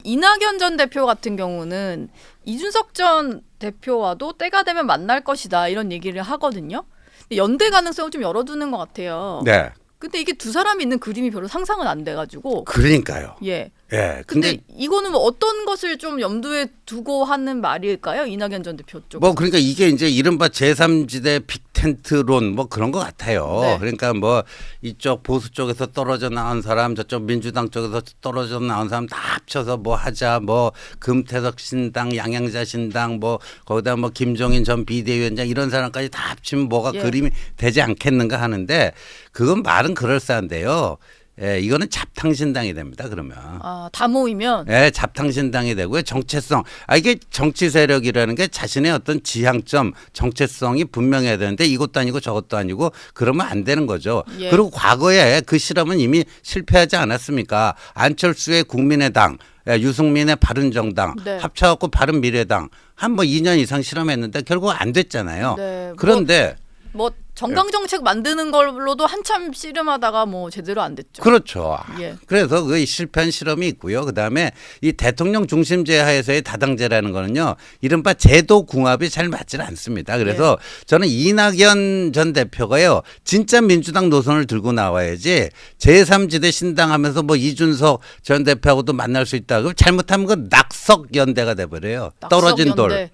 이낙연 전 대표 같은 경우는 이준석 전 대표와도 때가 되면 만날 것이다 이런 얘기를 하거든요. 연대 가능성을 좀 열어두는 것 같아요. 네. 근데 이게 두 사람이 있는 그림이 별로 상상은 안 돼가지고. 그러니까요. 예. 예. 근데 이거는 뭐 어떤 것을 좀 염두에 두고 하는 말일까요? 이낙연 전 대표 쪽. 뭐 그러니까 이게 이제 이른바 제3지대 빅텐트론 뭐 그런 것 같아요. 네. 그러니까 뭐 이쪽 보수 쪽에서 떨어져 나온 사람, 저쪽 민주당 쪽에서 떨어져 나온 사람 다 합쳐서 뭐 하자, 뭐 금태석 신당, 양양자 신당, 뭐 거기다 뭐 김종인 전 비대위원장 이런 사람까지 다 합치면 뭐가 예. 그림이 되지 않겠는가 하는데 그건 말은 그럴싸한데요. 예, 이거는 잡탕신당이 됩니다. 그러면. 아, 다 모이면. 예, 잡탕신당이 되고요. 정체성. 이게 정치 세력이라는 게 자신의 어떤 지향점, 정체성이 분명해야 되는데 이것도 아니고 저것도 아니고 그러면 안 되는 거죠. 예. 그리고 과거에 그 실험은 이미 실패하지 않았습니까? 안철수의 국민의당, 유승민의 바른정당, 네. 합쳐갖고 바른미래당 한 뭐 2년 이상 실험했는데 결국 안 됐잖아요. 네, 그런데 뭐 정강 정책 만드는 걸로도 한참 씨름하다가 뭐 제대로 안 됐죠. 그렇죠. 예. 그래서 그 실패한 실험이 있고요. 그다음에 이 대통령 중심제 하에서의 다당제라는 거는요. 이른바 제도 궁합이 잘 맞지는 않습니다. 그래서 저는 이낙연 전 대표가요. 진짜 민주당 노선을 들고 나와야지 제3지대 신당하면서 뭐 이준석 전 대표하고도 만날 수 있다. 그럼 잘못하면 그 낙석연대가 돼버려요. 떨어진 돌. 낙석연대.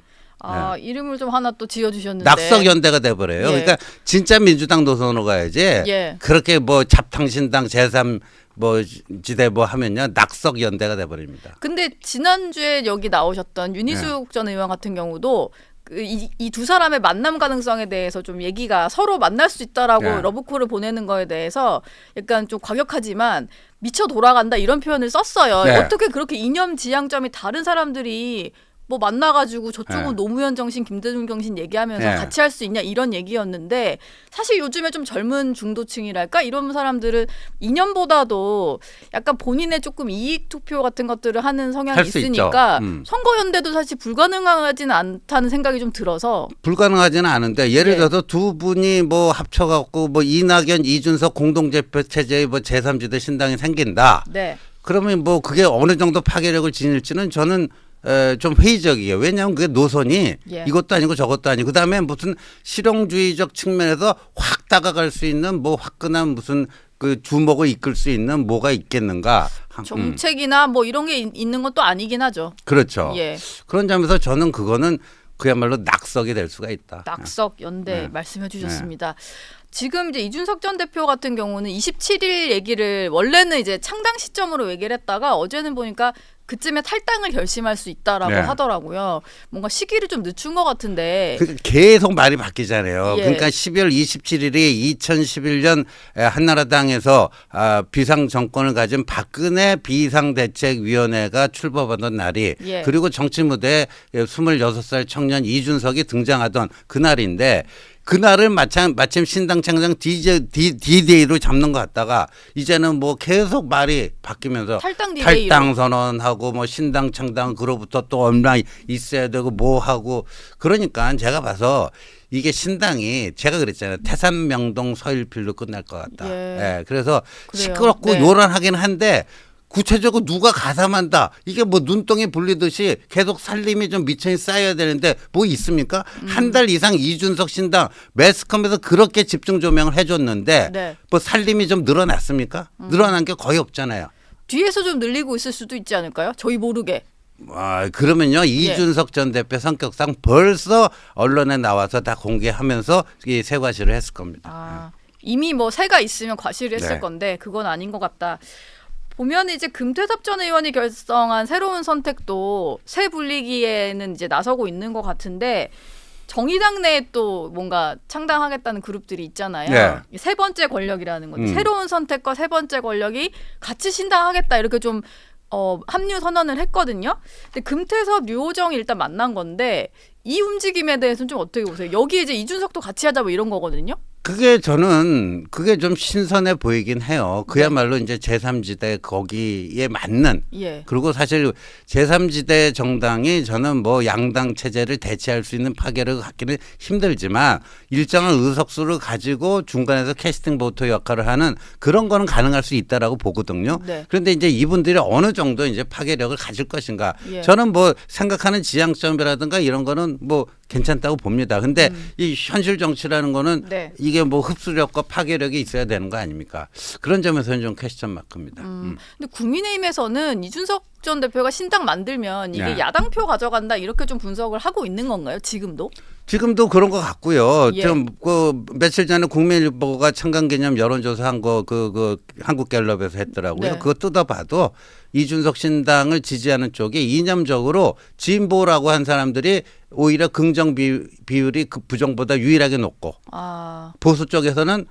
아, 이름을 좀 하나 또 지어주셨는데. 낙석연대가 돼버려요. 예. 그러니까 진짜 민주당 노선으로 가야지. 예. 그렇게 뭐 잡탕신당 제3 뭐 지대 뭐 하면요 낙석연대가 돼버립니다. 근데 지난주에 여기 나오셨던 윤희숙 전 의원 같은 경우도 이 두 사람의 만남 가능성에 대해서 좀 얘기가 서로 만날 수 있다라고 네. 러브콜을 보내는 거에 대해서 약간 좀 과격하지만 미쳐 돌아간다 이런 표현을 썼어요. 네. 어떻게 그렇게 이념 지향점이 다른 사람들이 뭐 만나가지고 저쪽은 네. 노무현 정신, 김대중 정신 얘기하면서 네. 같이 할 수 있냐 이런 얘기였는데 사실 요즘에 좀 젊은 중도층이랄까 이런 사람들은 이념보다도 약간 본인의 조금 이익 투표 같은 것들을 하는 성향이 할수 있으니까 있죠. 선거연대도 사실 불가능하지는 않다는 생각이 좀 들어서 불가능하지는 않은데 예를 예. 들어서 두 분이 뭐 합쳐갖고 뭐 이낙연, 이준석 공동대표 체제의 뭐 제3지대 신당이 생긴다. 네. 그러면 뭐 그게 어느 정도 파괴력을 지닐지는 저는 좀 회의적이에요. 왜냐하면 그게 노선이 예. 이것도 아니고 저것도 아니고 그다음에 무슨 실용주의적 측면에서 확 다가갈 수 있는 뭐 화끈한 무슨 그 주목을 이끌 수 있는 뭐가 있겠는가. 정책이나 뭐 이런 게 있는 것도 아니긴 하죠. 그렇죠. 예. 그런 점에서 저는 그거는 그야말로 낙석이 될 수가 있다. 낙석 연대 네. 말씀해 주셨습니다. 지금 이제 이준석 전 대표 같은 경우는 27일 얘기를 원래는 이제 창당 시점으로 얘기를 했다가 어제는 보니까 그쯤에 탈당을 결심할 수 있다라고 네. 하더라고요. 뭔가 시기를 좀 늦춘 것 같은데. 그러니까 계속 말이 바뀌잖아요. 예. 그러니까 12월 27일이 2011년 한나라당에서 비상 정권을 가진 박근혜 비상대책위원회가 출범하던 날이 예. 그리고 정치 무대에 26살 청년 이준석이 등장하던 그날인데 그날을 마침 신당 창당 D-Day로 잡는 것 같다가 이제는 뭐 계속 말이 바뀌면서 탈당 D-Day로. 탈당 선언하고 뭐 신당 창당 그로부터 또 얼마 있어야 되고 뭐 하고 그러니까 제가 봐서 이게 신당이 제가 그랬잖아요. 태산명동 서일필로 끝날 것 같다. 예. 예, 그래서 그래요. 시끄럽고 네. 요란하긴 한데 구체적으로 누가 가담한다. 이게 뭐 눈덩이 불리듯이 계속 살림이 좀 미천이 쌓여야 되는데 뭐 있습니까? 한 달 이상 이준석 신당 매스컴에서 그렇게 집중 조명을 해줬는데 네. 뭐 살림이 좀 늘어났습니까? 늘어난 게 거의 없잖아요. 뒤에서 좀 늘리고 있을 수도 있지 않을까요? 저희 모르게. 그러면요 이준석 전 대표 성격상 벌써 언론에 나와서 다 공개하면서 이 세과시를 했을 겁니다. 이미 뭐 새가 있으면 과시를 했을 네. 건데 그건 아닌 것 같다. 보면 이제 금태섭 전 의원이 결성한 새로운 선택도 새 분리기에는 이제 나서고 있는 것 같은데 정의당 내에 또 뭔가 창당하겠다는 그룹들이 있잖아요. 네. 세 번째 권력이라는 건데 새로운 선택과 세 번째 권력이 같이 신당하겠다 이렇게 좀 합류 선언을 했거든요. 근데 금태섭, 류호정이 일단 만난 건데 이 움직임에 대해서는 좀 어떻게 보세요? 여기 이제 이준석도 같이 하자 뭐 이런 거거든요. 그게 저는 그게 좀 신선해 보이긴 해요. 그야말로 이제 제3지대 거기에 맞는 예. 그리고 사실 제3지대 정당이 저는 뭐 양당 체제를 대체할 수 있는 파괴력을 갖기는 힘들지만 일정한 의석수를 가지고 중간에서 캐스팅 보트 역할을 하는 그런 거는 가능할 수 있다라고 보거든요. 네. 그런데 이제 이분들이 어느 정도 이제 파괴력을 가질 것인가. 예. 저는 뭐 생각하는 지향점이라든가 이런 거는 뭐 괜찮다고 봅니다. 근데 이 현실 정치라는 거는 네. 이게 뭐 흡수력과 파괴력이 있어야 되는 거 아닙니까? 그런 점에서는 좀 퀘스천 마크입니다. 근데 국민의힘에서는 이준석 전 대표가 신당 만들면 이게 네. 야당표 가져간다 이렇게 좀 분석을 하고 있는 건가요? 지금도? 지금도 그런 것 같고요. 예. 지금 그 며칠 전에 국민일보가 청강기념 여론조사 한 거 그 한국갤럽에서 했더라고요. 네. 그거 뜯어봐도 이준석 신당을 지지하는 쪽이 이념적으로 진보라고 한 사람들이 오히려 긍정 비율이 그 부정보다 유일하게 높고 아, 보수 쪽에서는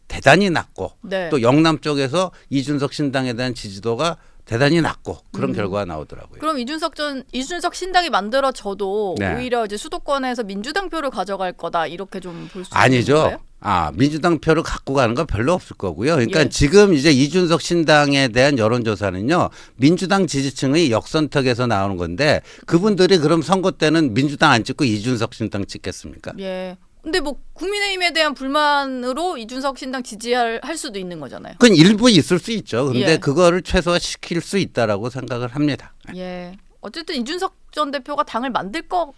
대단히 낮고 네. 또 영남 쪽에서 이준석 신당에 대한 지지도가 대단히 낮고 그런 결과가 나오더라고요. 그럼 이준석 신당이 만들어져도 네. 오히려 이제 수도권에서 민주당 표를 가져갈 거다 이렇게 좀 볼 수 있는 아니죠. 건가요? 민주당 표를 갖고 가는 건 별로 없을 거고요. 그러니까 예. 지금 이제 이준석 신당에 대한 여론조사는요, 민주당 지지층의 역선택에서 나오는 건데 그분들이 그럼 선거 때는 민주당 안 찍고 이준석 신당 찍겠습니까? 예. 근데 뭐 국민의힘에 대한 불만으로 이준석 신당 지지할 수도 있는 거잖아요. 그건 일부 있을 수 있죠. 그런데 예. 그거를 최소화시킬 수 있다라고 생각을 합니다. 예. 어쨌든 이준석 전 대표가 당을 만들 것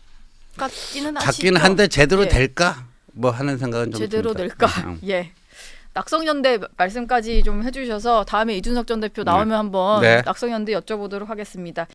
같기는 하시죠. 같기는 한데 제대로 예. 될까? 뭐 하는 생각은 좀 제대로 듭니다. 될까? 예. 낙성연대 말씀까지 좀 해주셔서 다음에 이준석 전 대표 나오면 한번 네. 낙성연대 여쭤보도록 하겠습니다.